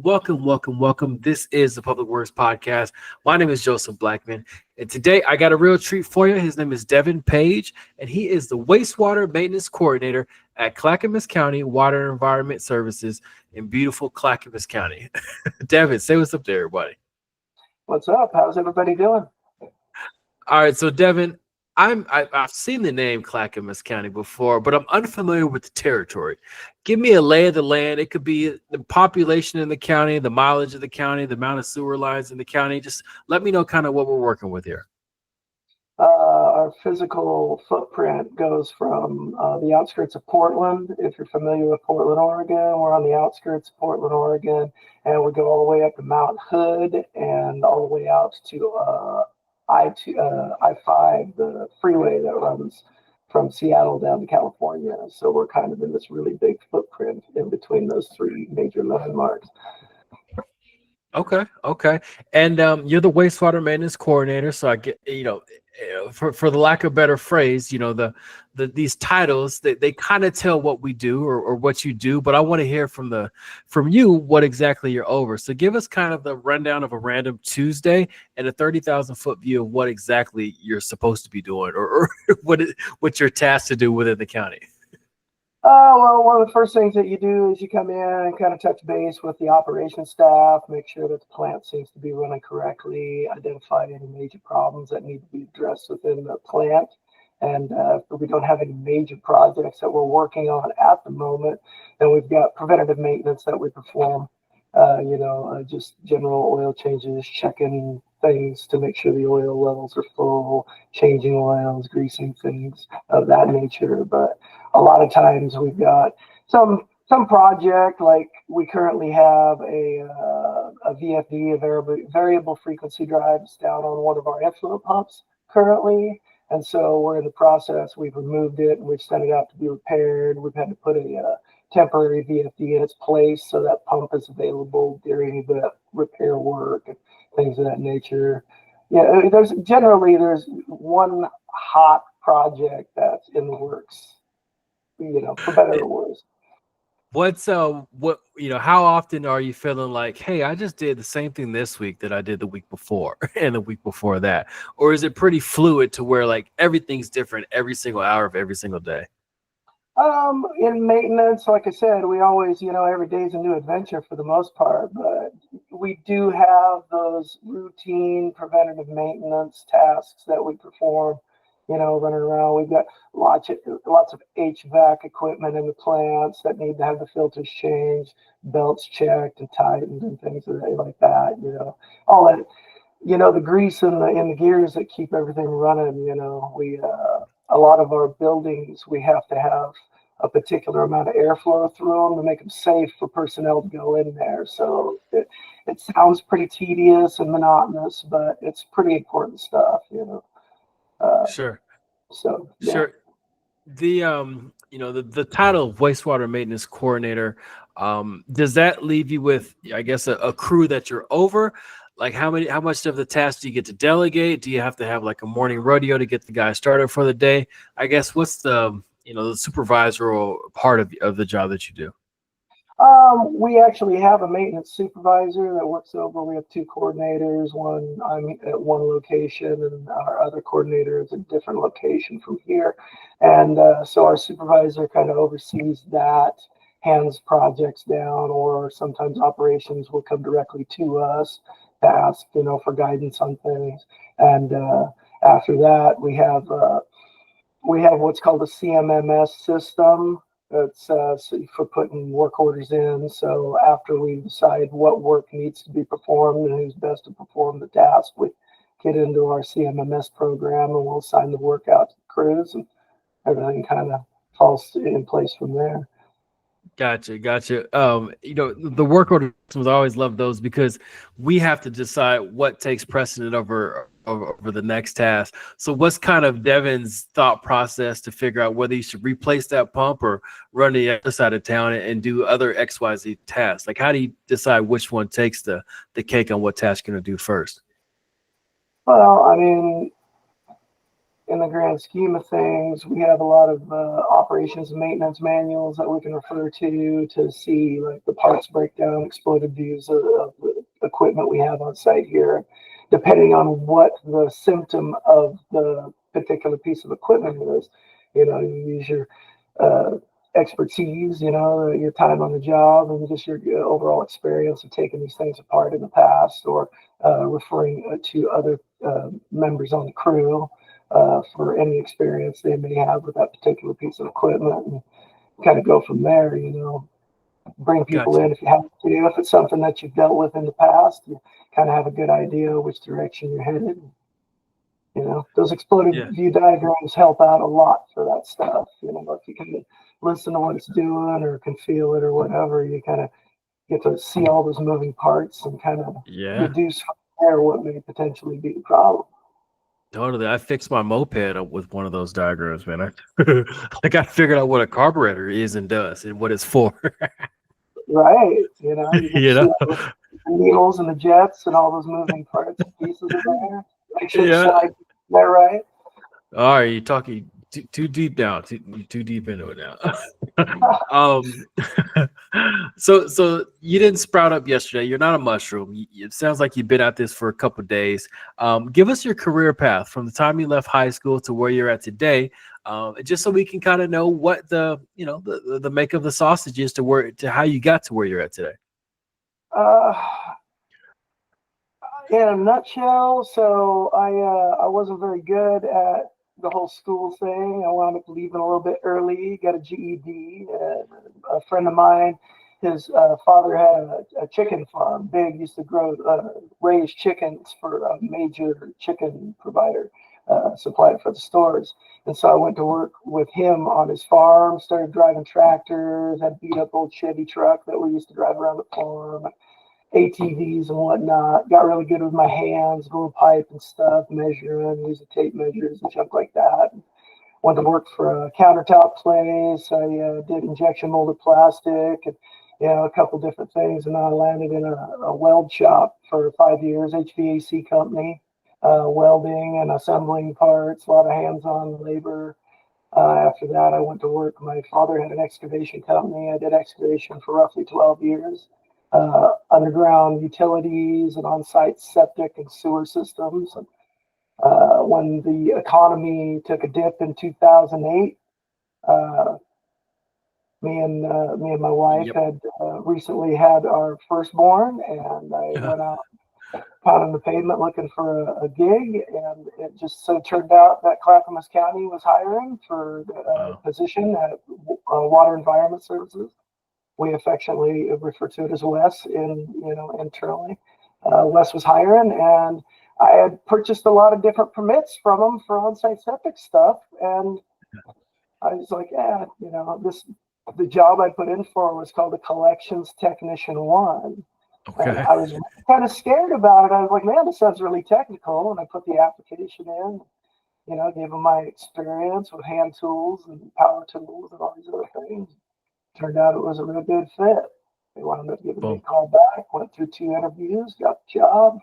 Welcome. This is the Public Works Podcast. My name is Joseph Blackman, and today I got a real treat for you. His name is Devin Page, and he is the Wastewater Maintenance Coordinator at Clackamas County Water and Environment Services in beautiful Clackamas County. Devin, say what's up there, everybody. What's up? How's everybody doing? All right, so Devin, I've seen the name Clackamas County before, but I'm unfamiliar with the territory. Give me a lay of the land. It could be the population in the county, the mileage of the county, the amount of sewer lines in the county. Just let me know kind of what we're working with here. Our physical footprint goes from the outskirts of Portland. If you're familiar with Portland, Oregon, we're on the outskirts of Portland, Oregon, and we go all the way up to Mount Hood and all the way out to I-5, the freeway that runs from Seattle down to California. So we're kind of in this really big footprint in between those three major landmarks. Okay. And you're the wastewater maintenance coordinator. So I get, for the lack of a better phrase, these titles, they kind of tell what we do or what you do, but I want to hear from you what exactly you're over. So give us kind of the rundown of a random Tuesday and a 30,000 foot view of what exactly you're supposed to be doing or what you're tasked to do within the county. Well, one of the first things that you do is you come in and kind of touch base with the operations staff, make sure that the plant seems to be running correctly, identify any major problems that need to be addressed within the plant. And if we don't have any major projects that we're working on at the moment, then we've got preventative maintenance that we perform, just general oil changes, checking things to make sure the oil levels are full, changing oils, greasing, things of that nature. But a lot of times we've got some project, like we currently have a VFD, a variable frequency drives down on one of our effluent pumps currently. And so we're in the process, we've removed it and we've sent it out to be repaired. We've had to put a temporary VFD in its place so that pump is available during the repair work and things of that nature. Yeah, there's one hot project that's in the works, for better or worse. How often are you feeling like, hey, I just did the same thing this week that I did the week before and the week before that? Or is it pretty fluid to where like everything's different every single hour of every single day? In maintenance, like I said, we always, every day is a new adventure for the most part, but we do have those routine preventative maintenance tasks that we perform, running around. We've got lots of HVAC equipment in the plants that need to have the filters changed, belts checked and tightened and things like that, all that, the grease in the gears that keep everything running, a lot of our buildings, we have to have a particular amount of airflow through them to make them safe for personnel to go in there. So it sounds pretty tedious and monotonous, but it's pretty important stuff, Sure. So yeah. Sure. The title of wastewater maintenance coordinator, does that leave you with, I guess, a crew that you're over? Like how much of the task do you get to delegate? Do you have to have like a morning rodeo to get the guy started for the day? I guess what's the supervisory part of the job that you do? We actually have a maintenance supervisor that works over. We have two coordinators. I'm at one location, and our other coordinator is a different location from here. And so our supervisor kind of oversees that, hands projects down, or sometimes operations will come directly to us to ask, for guidance on things. And after that, we have what's called a CMMS system. It's for putting work orders in. So after we decide what work needs to be performed and who's best to perform the task, we get into our CMMS program and we'll assign the work out to the crews, and everything kind of falls in place from there. Gotcha. The work order systems, I always love those because we have to decide what takes precedent over the next task. So what's kind of Devin's thought process to figure out whether you should replace that pump or run to the other side of town and do other XYZ tasks? Like, how do you decide which one takes the cake on what task you're going to do first? Well, I mean, in the grand scheme of things, we have a lot of operations and maintenance manuals that we can refer to see like the parts breakdown, exploded views of the equipment we have on site here. Depending on what the symptom of the particular piece of equipment is, you use your expertise, your time on the job, and just your overall experience of taking these things apart in the past, or referring to other members on the crew for any experience they may have with that particular piece of equipment, and kind of go from there. Bring people Gotcha. in if you have to. If it's something that you've dealt with in the past, you kind of have a good idea which direction you're headed. Those exploded view diagrams help out a lot for that stuff. If you can listen to what it's doing or can feel it or whatever, you kind of get to see all those moving parts and kind of deduce from there what may potentially be the problem. Totally. I fixed my moped up with one of those diagrams, man. I got figured out what a carburetor is and does and what it's for. Right. You get to see all the needles and the jets and all those moving parts and pieces in there. Make sure to slide. Is that right? All right, you're talking too deep down, too deep into it now. So you didn't sprout up yesterday. You're not a mushroom. It sounds like you've been at this for a couple of days. Give us your career path from the time you left high school to where you're at today, just so we can kind of know what the make of the sausage is to how you got to where you're at today. In a nutshell, so I wasn't very good at the whole school thing. I wound up leaving a little bit early, got a GED. A friend of mine, his father had a chicken farm, big, used to raise chickens for a major chicken provider, supplied for the stores. And so I went to work with him on his farm, started driving tractors, had beat up old Chevy truck that we used to drive around the farm, ATVs and whatnot. Got really good with my hands, going pipe and stuff, measuring, using tape measures and junk like that. Went to work for a countertop place. I did injection molded plastic and a couple different things. And then I landed in a weld shop for 5 years, HVAC company, welding and assembling parts, a lot of hands-on labor. After that, I went to work. My father had an excavation company. I did excavation for roughly 12 years. Underground utilities and on-site septic and sewer systems. When the economy took a dip in 2008, me and my wife had recently had our firstborn, and I went out pounding the pavement looking for a gig, and it just so turned out that Clackamas County was hiring for a position at Water Environment Services. We affectionately refer to it as Wes internally. Wes was hiring, and I had purchased a lot of different permits from him for on-site septic stuff. And I was like, the job I put in for was called a Collections Technician 1. Okay. And I was kind of scared about it. I was like, man, this sounds really technical. And I put the application in, gave him my experience with hand tools and power tools and all these other things. Turned out it was a real good fit. They wanted to give me a call back, went through 2 interviews, got the job.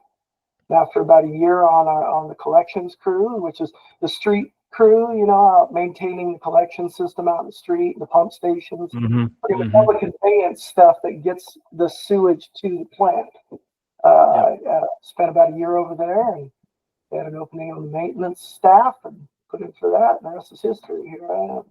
After about a year on the collections crew, which is the street crew, maintaining the collection system out in the street, the pump stations, pretty much all the conveyance stuff that gets the sewage to the plant. I spent about a year over there and had an opening on the maintenance staff and put in for that, and the rest is history. Here I am.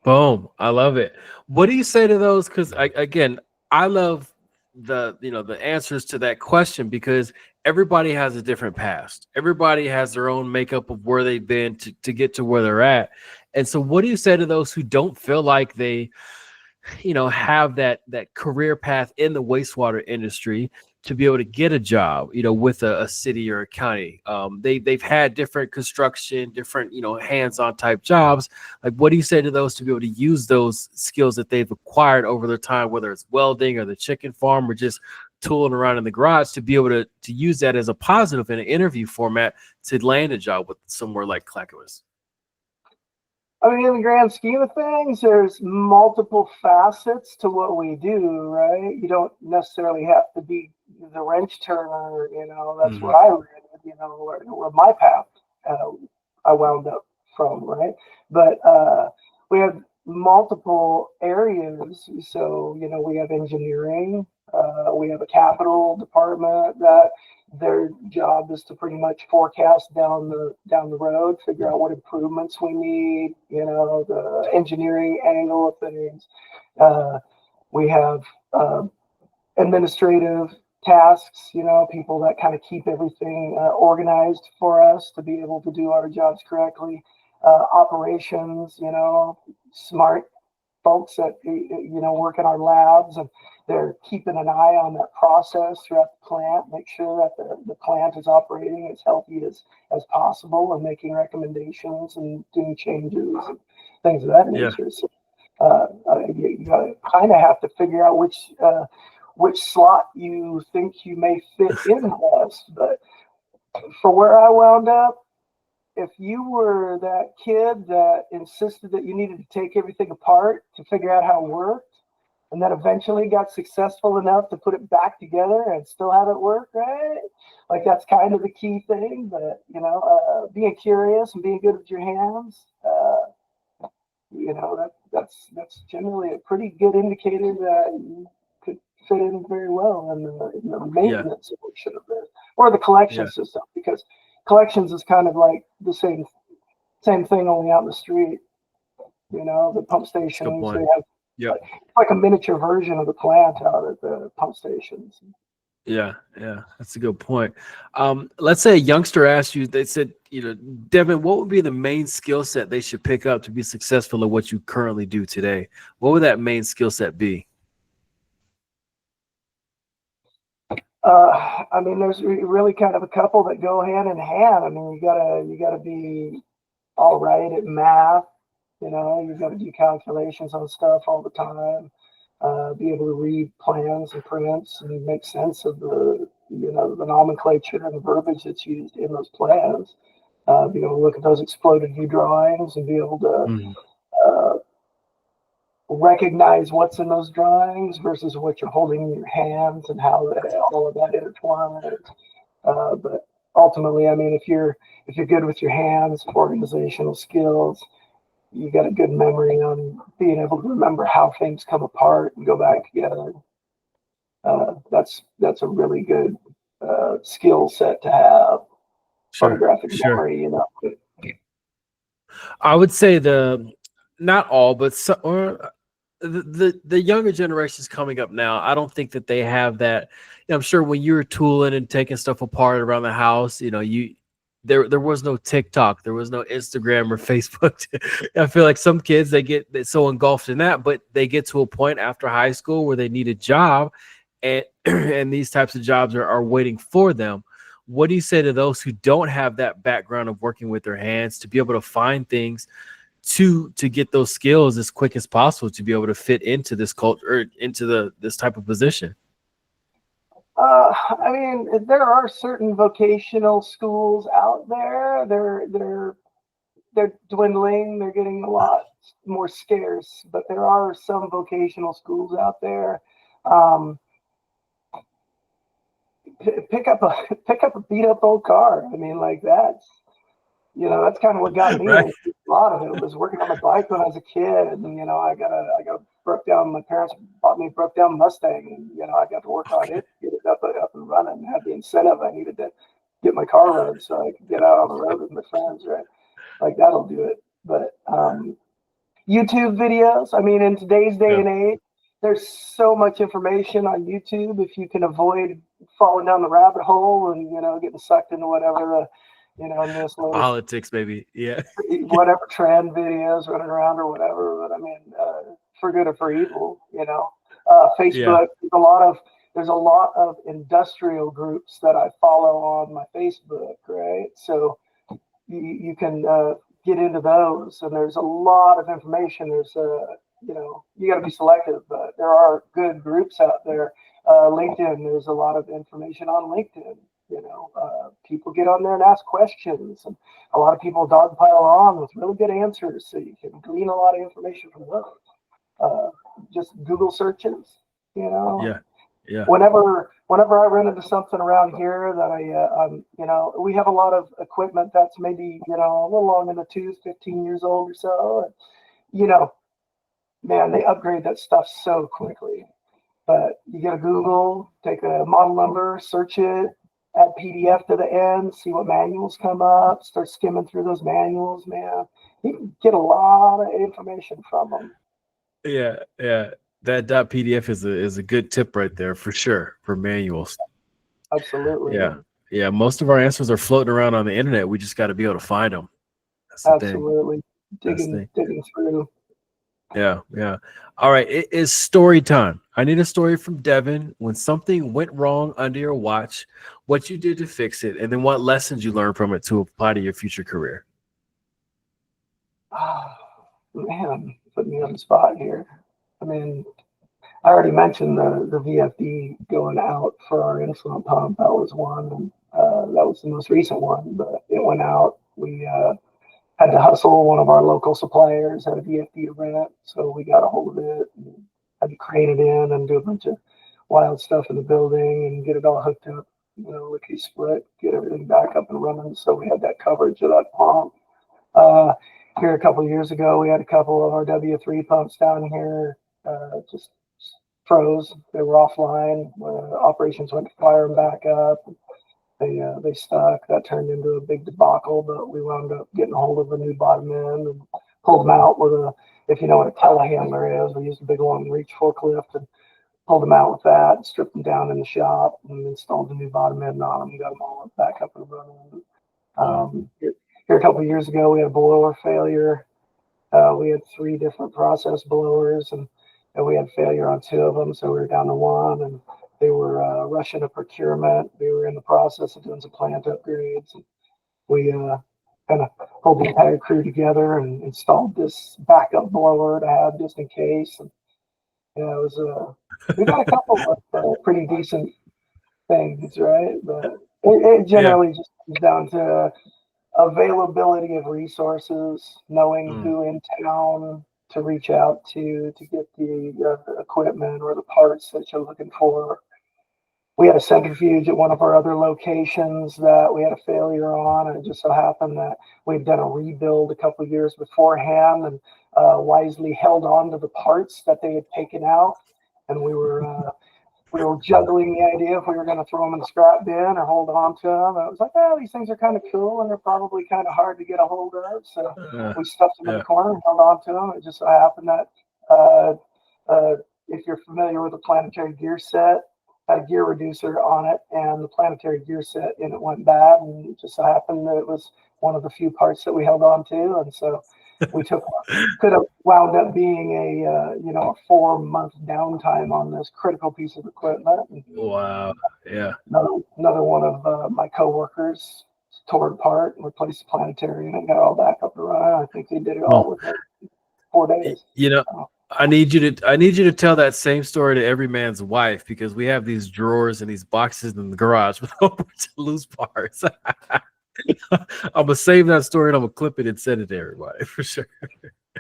Boom. I love it. What do you say to those? Because I love the answers to that question, because everybody has a different past. Everybody has their own makeup of where they've been to get to where they're at. And so what do you say to those who don't feel like they, have that career path in the wastewater industry to be able to get a job, with a city or a county? They've had different construction, different, hands-on type jobs. Like, what do you say to those to be able to use those skills that they've acquired over their time, whether it's welding or the chicken farm or just tooling around in the garage, to be able to use that as a positive in an interview format to land a job with somewhere like Clackamas? I mean, in the grand scheme of things, there's multiple facets to what we do, right? You don't necessarily have to be the wrench turner, that's where I read, where my path I wound up from, right? But we have multiple areas. So, we have engineering, we have a capital department that their job is to pretty much forecast down the road, figure out what improvements we need, the engineering angle of things. We have administrative tasks, people that kind of keep everything organized for us to be able to do our jobs correctly. Operations, smart folks that, work in our labs, and they're keeping an eye on that process throughout the plant, make sure that the plant is operating as healthy as possible, and making recommendations and doing changes and things of that nature. So you kind of have to figure out which slot you think you may fit in best. But for where I wound up, if you were that kid that insisted that you needed to take everything apart to figure out how it worked, and then eventually got successful enough to put it back together and still have it work, right? Like, that's kind of the key thing. But, being curious and being good with your hands, that's generally a pretty good indicator that you could fit in very well in the maintenance portion of it, or the collection system, because collections is kind of like the same thing, only out in the street. The pump stations, they have like a miniature version of the plant out at the pump stations. Yeah, that's a good point. Let's say a youngster asked you, they said, Devin, what would be the main skill set they should pick up to be successful at what you currently do today? What would that main skill set be? There's really kind of a couple that go hand in hand. You gotta be all right at math. You've got to do calculations on stuff all the time. Be able to read plans and prints and make sense of the nomenclature and the verbiage that's used in those plans. Be able to look at those exploded view drawings and be able to recognize what's in those drawings versus what you're holding in your hands, and how all of that intertwines. But ultimately, if you're good with your hands, organizational skills, you got a good memory on being able to remember how things come apart and go back together. That's a really good skill set to have. Photographic memory, I would say not all, but the younger generations coming up now, I don't think that they have that. I'm sure when you were tooling and taking stuff apart around the house, there was no TikTok, there was no Instagram or Facebook. I feel like some kids, they get so engulfed in that, but they get to a point after high school where they need a job, and and these types of jobs are waiting for them. What do you say to those who don't have that background of working with their hands to be able to find things to get those skills as quick as possible to be able to fit into this culture, or into this type of position? There are certain vocational schools out there. They're dwindling. They're getting a lot more scarce, but there are some vocational schools out there. Pick up a beat up old car. That's kind of what got me. Right. A lot of it was working on a bike when I was a kid, and I got a broke down. My parents bought me a broke down Mustang, and I got to work on it, get it up and running. Had the incentive I needed to get my car running so I could get out on the road with my friends. Right, like that'll do it. But YouTube videos. In today's day and age, there's so much information on YouTube. If you can avoid falling down the rabbit hole and getting sucked into whatever this Politics, maybe, whatever trend videos running around or whatever. But for good or for evil, Facebook. There's a lot of industrial groups that I follow on my Facebook, right? So you can get into those, and there's a lot of information. There's you got to be selective, but there are good groups out there. LinkedIn, there's a lot of information on LinkedIn. People get on there and ask questions, and a lot of people dogpile on with really good answers, so you can glean a lot of information from those. Just Google searches, Yeah. Whenever I run into something around here that we have a lot of equipment that's maybe, a little long in the tooth, 15 years old or so. And, man, they upgrade that stuff so quickly. But you got to Google, take a model number, search it, add PDF to the end, see what manuals come up, start skimming through those manuals, man. You can get a lot of information from them. Yeah, yeah. That .pdf is a good tip right there for sure for manuals. Absolutely. Yeah, yeah. Most of our answers are floating around on the internet. We just got to be able to find them. That's the thing. Absolutely. That's the thing. Digging through. Yeah, yeah. All right, it is story time. I need a story from Devin when something went wrong under your watch, what you did to fix it, and then what lessons you learned from it to apply to your future career. Oh, man, put me on the spot here. I mean, I already mentioned the VFD going out for our influent pump. That was one. And, that was the most recent one, but it went out. We had to hustle. One of our local suppliers had a VFD to rent, so we got a hold of it and had to crane it in and do a bunch of wild stuff in the building and get it all hooked up, lickety split, get everything back up and running. So we had that coverage of that pump. Here a couple of years ago, we had a couple of our W3 pumps down here just froze. They were offline. Operations went to fire them back up. They stuck. That turned into a big debacle, but we wound up getting a hold of a new bottom end and pulled them out with if you know what a telehandler is, we used a big long reach forklift and pulled them out with that, stripped them down in the shop and installed the new bottom end on them, got them all back up and running. Here a couple of years ago, we had a blower failure. We had 3 different process blowers and we had failure on 2 of them, so we were down to 1, and they were rushing a procurement. We were in the process of doing some plant upgrades. And we kind of pulled the entire crew together and installed this backup blower to have just in case. And it was we got a couple of pretty decent things, right? But it generally just comes down to availability of resources, knowing who in town to reach out to get the equipment or the parts that you're looking for. We had a centrifuge at one of our other locations that we had a failure on, and it just so happened that we'd done a rebuild a couple of years beforehand and wisely held on to the parts that they had taken out, and we were juggling the idea if we were going to throw them in the scrap bin or hold on to them. And it was like, these things are kind of cool and they're probably kind of hard to get a hold of. So we stuffed them in the corner and held on to them. It just so happened that if you're familiar with the planetary gear set, had a gear reducer on it, and the planetary gear set in it went bad. And it just so happened that it was one of the few parts that we held on to. And so we could have wound up being a 4-month downtime on this critical piece of equipment. Wow. Yeah. Another one of my coworkers tore it apart and replaced the planetary and got all back up and running. I think they did it all within 4 days. I need you to tell that same story to every man's wife, because we have these drawers and these boxes in the garage with a bunch of loose parts. I'm gonna save that story and I'm gonna clip it and send it to everybody for sure.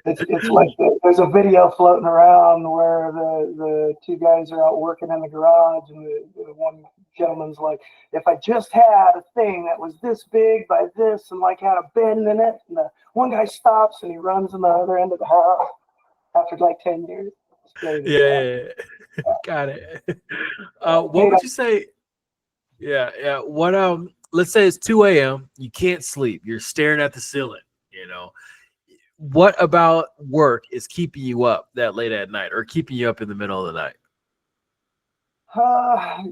It's like there's a video floating around where the 2 guys are out working in the garage, and the one gentleman's like, if I just had a thing that was this big by this and like had a bend in it, and the one guy stops and he runs in the other end of the house after like 10 years. Yeah. Got it. What would you say? Yeah. What let's say it's 2 a.m. You can't sleep. You're staring at the ceiling, What about work is keeping you up that late at night or keeping you up in the middle of the night?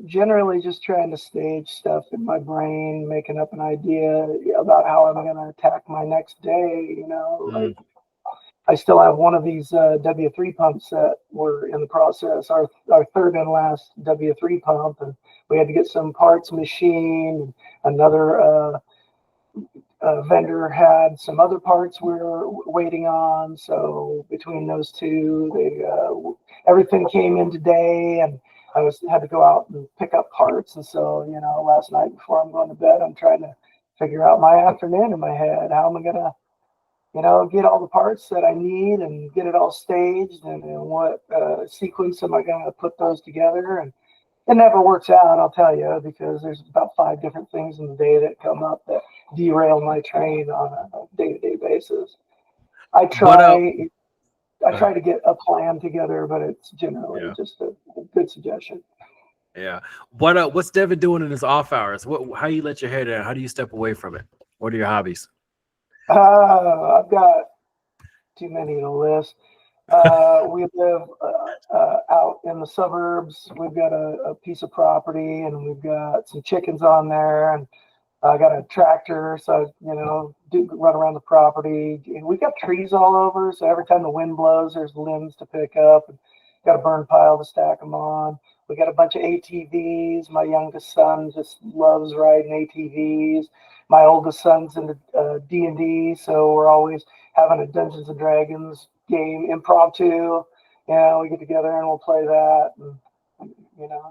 Generally just trying to stage stuff in my brain, making up an idea about how I'm going to attack my next day, like I still have one of these W3 pumps that were in the process, our third and last W3 pump, and we had to get some parts machined. Another vendor had some other parts we were waiting on. So between those 2, everything came in today, and I had to go out and pick up parts. And so, last night before I'm going to bed, I'm trying to figure out my afternoon in my head. How am I going to get all the parts that I need and get it all staged, and what sequence am I going to put those together? And it never works out, I'll tell you, because there's about 5 different things in the day that come up that derail my train on a day-to-day basis. I But try to get a plan together, but it's generally just a good suggestion. yeah. What's Devin doing in his off hours? How you let your hair down? How do you step away from it? What are your hobbies? I've got too many to list. We live out in the suburbs. We've got a piece of property, and we've got some chickens on there, and I got a tractor, so do run around the property. And we got trees all over, so every time the wind blows, there's limbs to pick up. And got a burn pile to stack them on. We got a bunch of ATVs. My youngest son just loves riding ATVs. My oldest son's into D&D, so we're always having a Dungeons and Dragons game impromptu. We get together and we'll play that. And,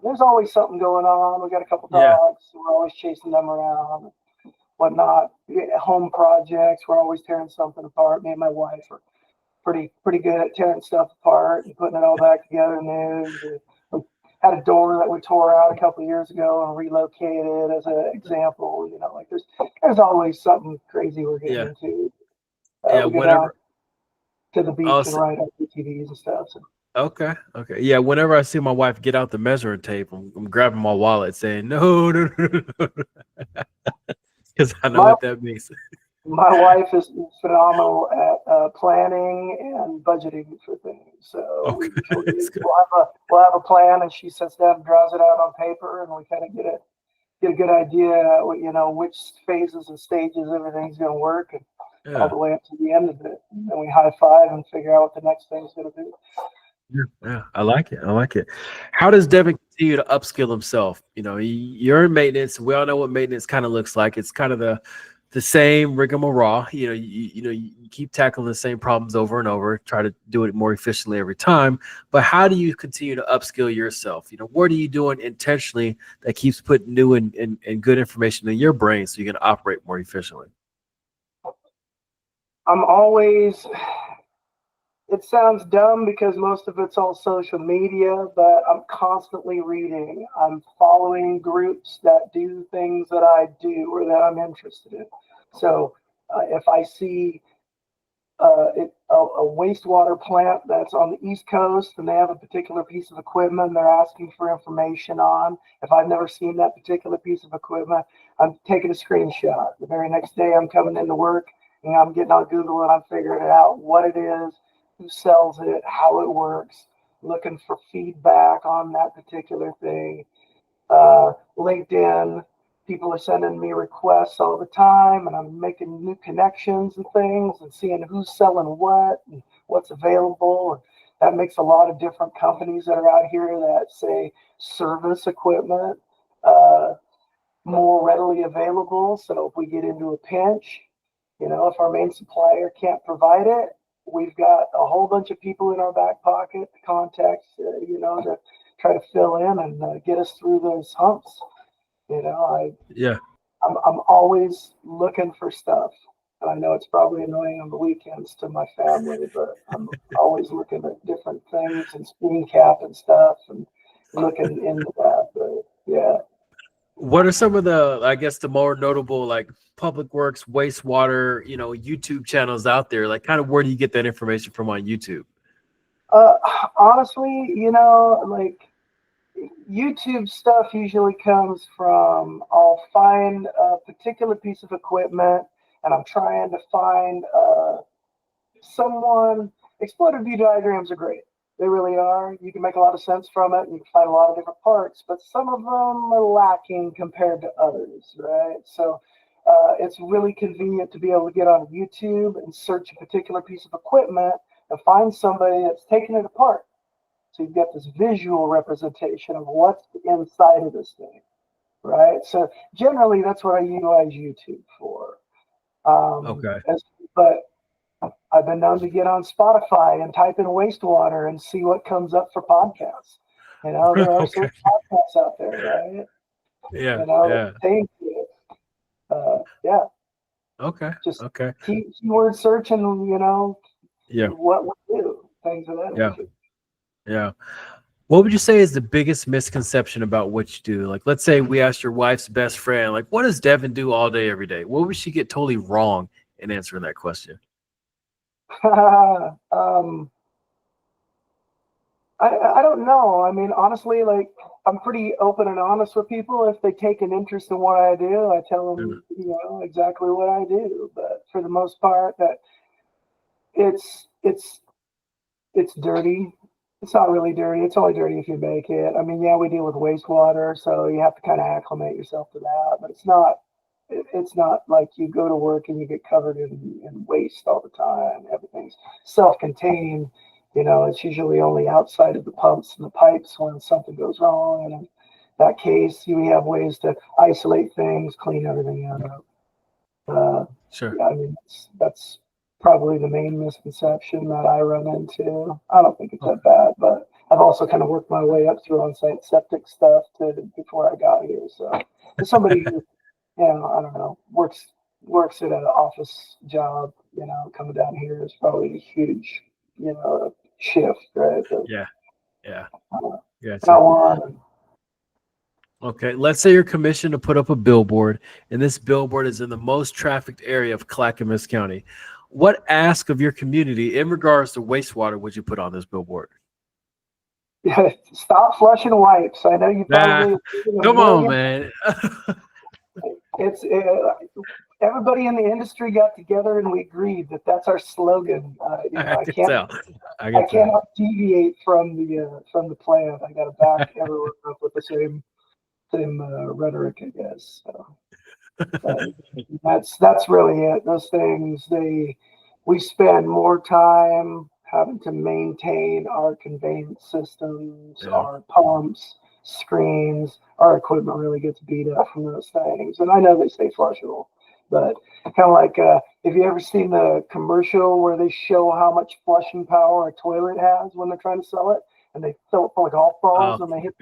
there's always something going on. We got a couple dogs, so we're always chasing them around, whatnot. Home projects, we're always tearing something apart. Me and my wife are pretty good at tearing stuff apart and putting it all back together new. We had a door that we tore out a couple of years ago and relocated as an example. There's always something crazy we're getting into. We go down to the beach and ride on ATVs and stuff. So. Okay. Yeah, whenever I see my wife get out the measuring tape, I'm grabbing my wallet saying, no. Because I know what that means. My wife is phenomenal at planning and budgeting for things. So we'll have a plan, and she sits down and draws it out on paper, and we kind of get a good idea, which phases and stages everything's going to work, and all the way up to the end of it. And then we high five and figure out what the next thing's going to be. Yeah, I like it. How does Devin continue to upskill himself? You're in maintenance. We all know what maintenance kind of looks like. It's kind of the same rigmarole. You keep tackling the same problems over and over, try to do it more efficiently every time. But how do you continue to upskill yourself? What are you doing intentionally that keeps putting new and good information in your brain so you can operate more efficiently? I'm always... It sounds dumb because most of it's all social media, but I'm constantly reading. I'm following groups that do things that I do or that I'm interested in. So if I see a wastewater plant that's on the East Coast and they have a particular piece of equipment they're asking for information on, if I've never seen that particular piece of equipment, I'm taking a screenshot. The very next day I'm coming into work and I'm getting on Google and I'm figuring it out, what it is, who sells it, how it works, looking for feedback on that particular thing. LinkedIn, people are sending me requests all the time, and I'm making new connections and things and seeing who's selling what and what's available. And that makes a lot of different companies that are out here that say service equipment more readily available. So if we get into a pinch, if our main supplier can't provide it, we've got a whole bunch of people in our back pocket, contacts, to try to fill in and get us through those humps. I'm always looking for stuff. And I know it's probably annoying on the weekends to my family, but I'm always looking at different things and screen cap and stuff and looking into that. But yeah. What are some of the more notable public works, wastewater, YouTube channels out there? Kind of where do you get that information from on YouTube? Honestly, YouTube stuff usually comes from, I'll find a particular piece of equipment and I'm trying to find someone. Exploded view diagrams are great. They really are. You can make a lot of sense from it. You can find a lot of different parts, but some of them are lacking compared to others, right? So it's really convenient to be able to get on YouTube and search a particular piece of equipment and find somebody that's taken it apart. So you've got this visual representation of what's inside of this thing, right? So generally, that's what I utilize YouTube for. But I've been known to get on Spotify and type in wastewater and see what comes up for podcasts. There are certain podcasts out there, right? Yeah. Yeah. Okay. Just keyword searching, what we do, things of that nature. Yeah. What would you say is the biggest misconception about what you do? Like, let's say we asked your wife's best friend, like, what does Devin do all day, every day? What would she get totally wrong in answering that question? um, I don't know. I mean, honestly, like I'm pretty open and honest with people. If they take an interest in what I do, I tell them, exactly what I do. But for the most part, that it's it's it's dirty. It's not really dirty. It's only dirty if you make it. I mean, yeah, we deal with wastewater, so you have to kind of acclimate yourself to that. But it's not like you go to work and you get covered in waste all the time. Everything's self-contained. It's usually only outside of the pumps and the pipes when something goes wrong. And in that case, we have ways to isolate things, clean everything out. Sure. Yeah, I mean, that's probably the main misconception that I run into. I don't think it's that bad, but I've also kind of worked my way up through on-site septic stuff before I got here. So, as somebody who, I don't know, works at an office job, coming down here is probably a huge, shift, right? But, Yeah. Yeah. not one. Okay, let's say you're commissioned to put up a billboard, and this billboard is in the most trafficked area of Clackamas County. What ask of your community in regards to wastewater would you put on this billboard? Stop flushing wipes. I know you probably Come on, man. It's everybody in the industry got together and we agreed that that's our slogan. I cannot deviate from the plan. I got to back everyone up with the same rhetoric, I guess. So that's really it. Those things we spend more time having to maintain our conveyance systems, our pumps, screens. Our equipment really gets beat up from those things, and I know they stay flushable, but kind of like if you ever seen the commercial where they show how much flushing power a toilet has when they're trying to sell it, and they fill it full of golf balls and they hit.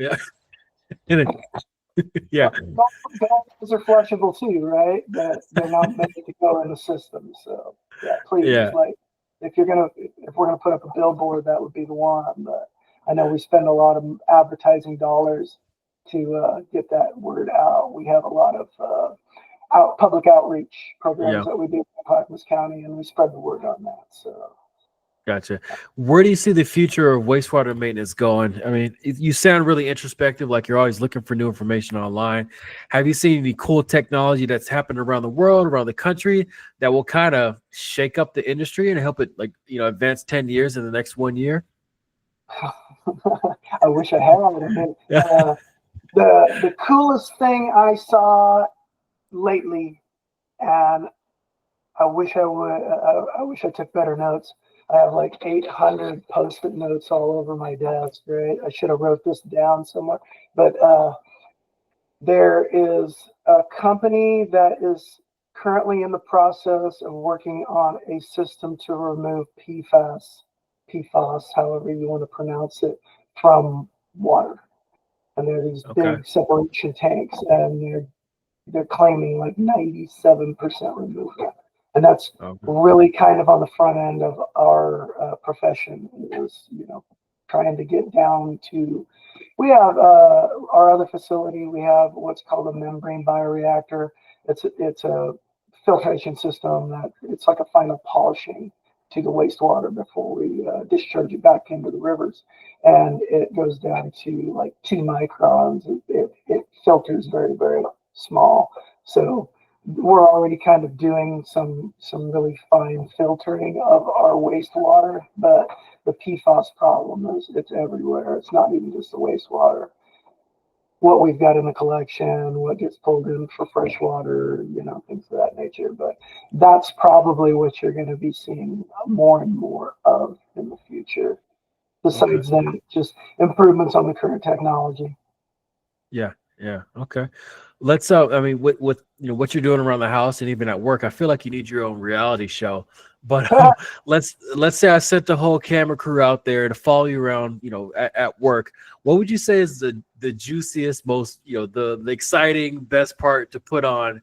Yeah. Golf balls are flushable too, right? But they're not meant to go in the system. So please, like if we're gonna put up a billboard, that would be the one. But I know we spend a lot of advertising dollars to get that word out. We have a lot of public outreach programs that we do in Clackamas County, and we spread the word on that. So. Gotcha. Where do you see the future of wastewater maintenance going? I mean, you sound really introspective, like you're always looking for new information online. Have you seen any cool technology that's happened around the world, around the country, that will kind of shake up the industry and help it, advance 10 years in the next 1 year? I wish I had. I mean, the coolest thing I saw lately, and I wish I took better notes. I have like 800 post-it notes all over my desk, right? I should have wrote this down somewhere. But there is a company that is currently in the process of working on a system to remove PFAS, however you want to pronounce it, from water. And they're these big separation tanks, and they're claiming like 97% removal. And that's really kind of on the front end of our profession is, trying to get down to, we have our other facility, we have what's called a membrane bioreactor. It's a filtration system that it's like a final polishing to the wastewater before we discharge it back into the rivers. And it goes down to like 2 microns. It filters very, very small. So we're already kind of doing some really fine filtering of our wastewater, but the PFAS problem it's everywhere. It's not even just the wastewater. What we've got in the collection, what gets pulled in for fresh water, things of that nature. But that's probably what you're going to be seeing more and more of in the future. Besides that, just improvements on the current technology. Yeah. Okay. Let's I mean, with what you're doing around the house and even at work, I feel like you need your own reality show. But let's say I sent the whole camera crew out there to follow you around, at work. What would you say is the juiciest, most, the exciting, best part to put on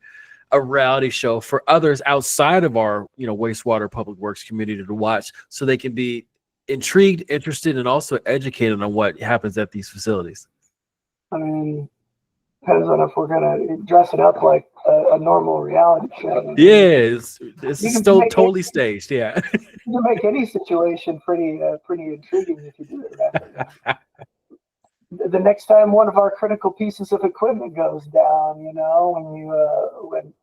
a reality show for others outside of our, wastewater public works community to watch, so they can be intrigued, interested, and also educated on what happens at these facilities. I mean, depends on if we're gonna dress it up like a normal reality show. Yeah, it's You can still make totally staged. Yeah. you can make any situation pretty intriguing if you do it right. The next time one of our critical pieces of equipment goes down, when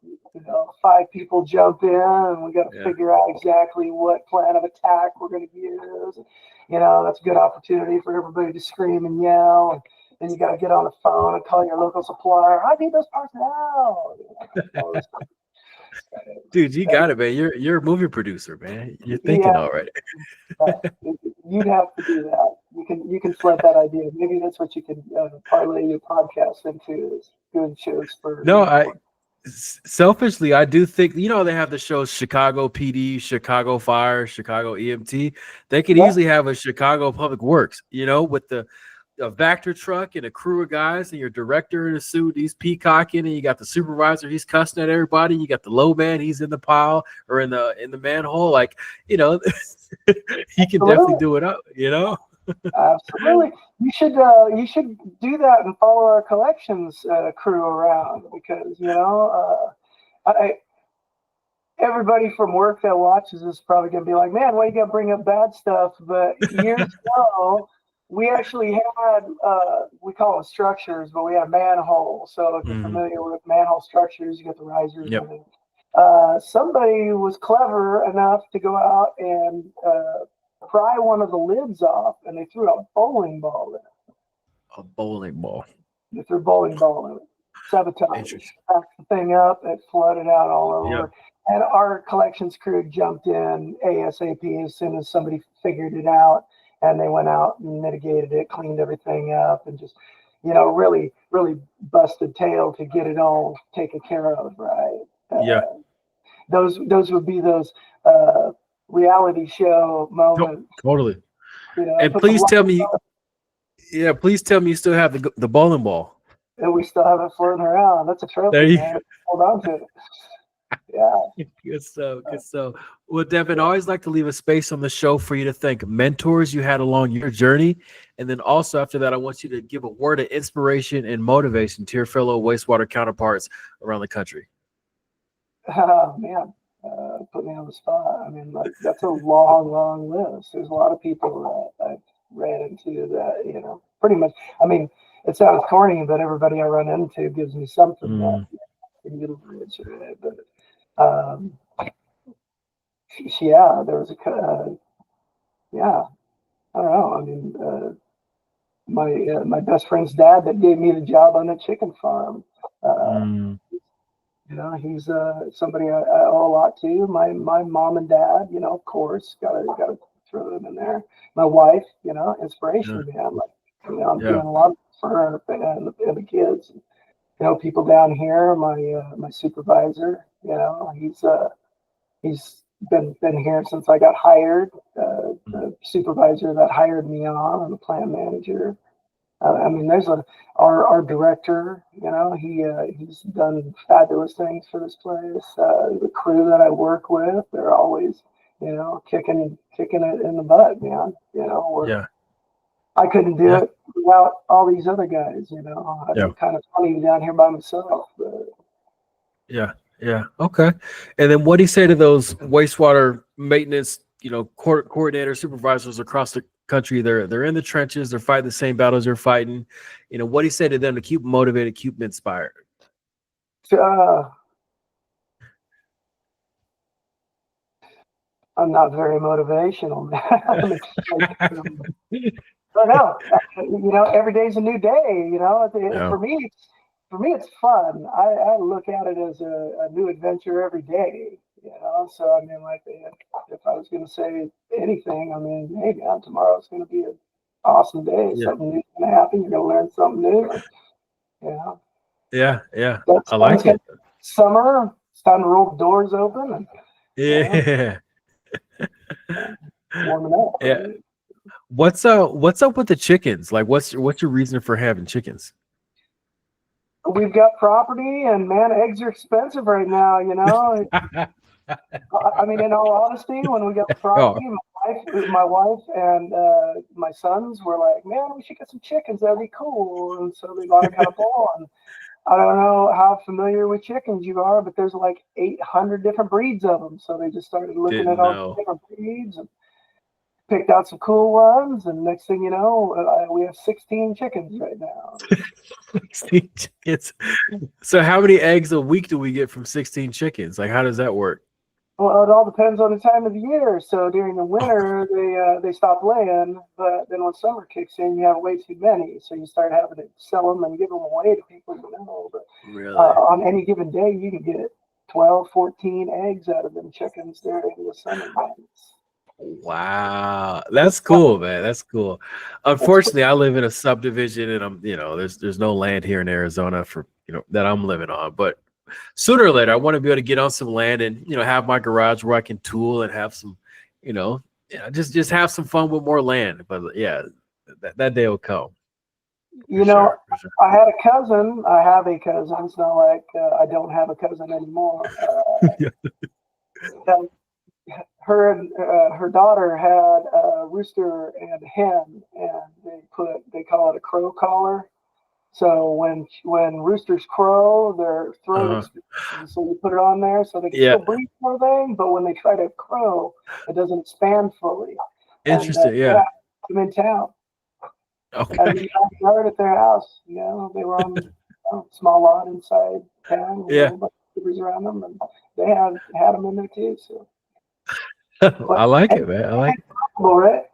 5 people jump in and we got to figure out exactly what plan of attack we're going to use. That's a good opportunity for everybody to scream and yell. And then you got to get on the phone and call your local supplier. I need those parts now. Dude, you got it, man. You're a movie producer, man. You're thinking already. You'd have to do that. You can float that idea. Maybe that's what you can parlay your podcast into, is doing shows for. No, selfishly, I do think, they have the shows Chicago PD, Chicago Fire, Chicago EMT. They could easily have a Chicago Public Works, with a Vector truck and a crew of guys, and your director in a suit, he's peacocking, and you got the supervisor, he's cussing at everybody. You got the low man, he's in the pile or in the manhole. Like, he can definitely do it up, Absolutely. You should do that and follow our collections crew around, because everybody from work that watches is probably gonna be like, man, why you gotta bring up bad stuff? But years ago, we actually had we call them structures, but we have manholes. So if you're familiar with manhole structures, you get the risers. Yep. Somebody was clever enough to go out and pry one of the lids off, and they threw a bowling ball in it. A bowling ball. They threw a bowling ball in it. Sabotage. Packed the thing up, it flooded out all over. Yep. And our collections crew jumped in ASAP as soon as somebody figured it out. And they went out and mitigated it, cleaned everything up, and just, really, really busted tail to get it all taken care of, right? Those would be those reality show moments. Totally. And please tell me, please tell me you still have the bowling ball. And we still have it floating around. That's a trophy, man. Hold on to it. Yeah. Good stuff. Well, Devin, I always like to leave a space on the show for you to thank mentors you had along your journey. And then also after that, I want you to give a word of inspiration and motivation to your fellow wastewater counterparts around the country. Oh, man. Put me on the spot. I mean, that's a long list. There's a lot of people that I've ran into that, pretty much. I mean, it sounds corny, but everybody I run into gives me something that I can utilize, right? But there was I don't know. I mean, my best friend's dad that gave me the job on the chicken farm. He's somebody I owe a lot to. My mom and dad, of course, gotta throw them in there. My wife, inspiration, man. Like, I'm doing a lot for her and the kids. People down here. My supervisor, he's been here since I got hired. The supervisor that hired me on, and the plant manager. I mean, there's our director. He's done fabulous things for this place. The crew that I work with, they're always, kicking it in the butt, man. I couldn't do it without all these other guys. I'm kind of funny down here by myself. But... Yeah. Okay. And then what do you say to those wastewater maintenance, coordinator supervisors across the country? They're in the trenches. They're fighting the same battles you're fighting. What do you say to them to keep motivated, keep them inspired? I'm not very motivational, man. I don't know. Every day's a new day. For me, it's fun. I look at it as a new adventure every day. So I mean, like, if I was going to say anything, I mean, hey, man, tomorrow's going to be an awesome day. Something new's going to happen. You're going to learn something new. Yeah. I like it. Summer. It's time to roll the doors open. And, warming up. Yeah. Right? What's up with the chickens? Like, what's your reason for having chickens? We've got property, and man, eggs are expensive right now. I mean, in all honesty, when we got the Oh, property, my wife and my sons were like, "Man, we should get some chickens. That'd be cool." And so they bought a couple. And I don't know how familiar with chickens you are, but there's like 800 different breeds of them. So they just started looking at didn't all the know. different breeds and picked out some cool ones. And next thing you know, we have 16 chickens right now. 16 chickens. So how many eggs a week do we get from 16 chickens? Like, how does that work? Well, it all depends on the time of the year. So during the winter, they stop laying, but then when summer kicks in, you have way too many. So you start having to sell them and give them away to people you know. But Really? on any given day, you can get 12, 14 eggs out of them chickens during the summer months. Wow, that's cool, man. That's cool. Unfortunately, I live in a subdivision, and there's no land here in Arizona for that I'm living on. But sooner or later, I want to be able to get on some land and have my garage where I can tool and have some, just have some fun with more land. But yeah, that day will come. You know, sure. I have a cousin. It's not like I don't have a cousin anymore. Her daughter had a rooster and a hen, and they call it a crow collar. So when roosters crow, their throat expands. So you put it on there so they can still breathe for them, but when they try to crow, it doesn't expand fully. Interesting, yeah. I'm in town. Okay. And the backyard at their house, they were on a small lot inside town. With around them, and they had them in there too. So. I like it, man. I like it. Right?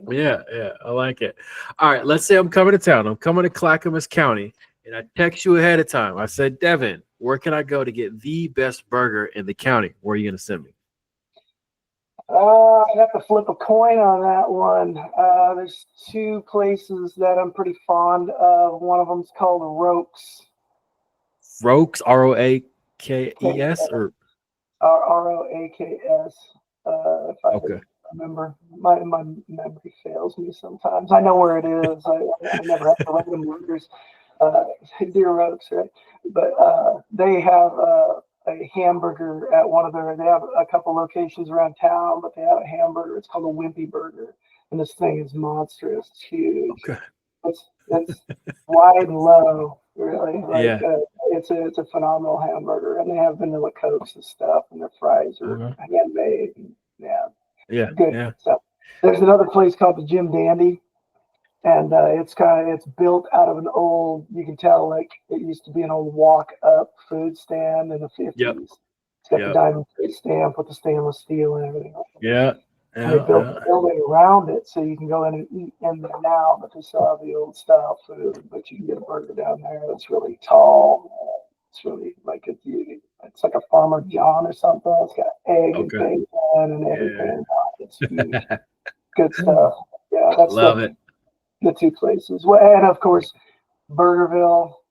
Yeah, I like it. All right, let's say I'm coming to town. I'm coming to Clackamas County, and I text you ahead of time. I said, Devin, where can I go to get the best burger in the county? Where are you going to send me? I have to flip a coin on that one. There's two places that I'm pretty fond of. One of them's called Roaks. Roaks, Roakes, or Roaks. If I remember, my memory fails me sometimes. I know where it is. I never have to random orders. Deer Roaks, right? But they have a hamburger at they have a couple locations around town, but they have a hamburger. It's called a Wimpy Burger, and this thing is monstrous. It's huge. Okay. It's wide and low, really. It's a phenomenal hamburger, and they have vanilla cokes and stuff, and their fries are handmade. And, good stuff. There's another place called the Jim Dandy, and it's built out of an old. You can tell like it used to be an old walk-up food stand in the 50s. Yep. It's got the diamond plate stamp with the stainless steel and everything. And they built a building around it so you can go in and eat in there now, but they still have the old style food. But you can get a burger down there that's really tall. It's really like it's like a Farmer John or something. It's got egg and bacon and everything. It's huge. Good stuff. Yeah, that's the two places. Well, and of course, Burgerville,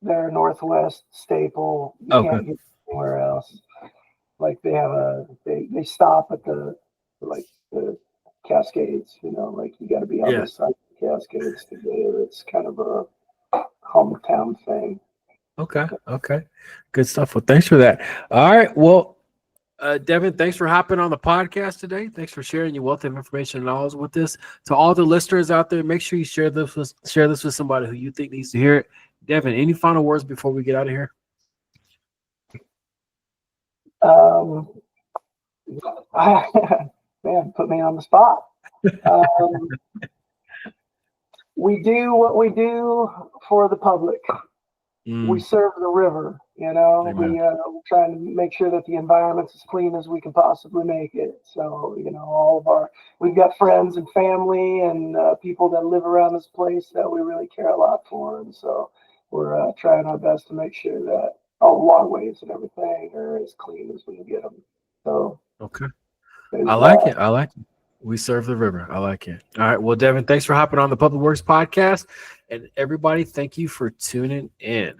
they're a Northwest staple. You can't get anywhere else. Like they stop at the Cascades, like you got to be on this side of the Cascades to get it. It's kind of a hometown thing. Okay. Good stuff. Well, thanks for that. All right. Well, Devin, thanks for hopping on the podcast today. Thanks for sharing your wealth of information and knowledge with this. To all the listeners out there, make sure you share this with somebody who you think needs to hear it. Devin, any final words before we get out of here? Man, put me on the spot. We do what we do for the public. We serve the river, We're trying to make sure that the environment's as clean as we can possibly make it. So, we've got friends and family and people that live around this place that we really care a lot for. And so we're trying our best to make sure that all the waterways and everything are as clean as we can get them. So, I like it. We serve the river. I like it. All right. Well, Devin, thanks for hopping on the Public Works podcast. And everybody, thank you for tuning in.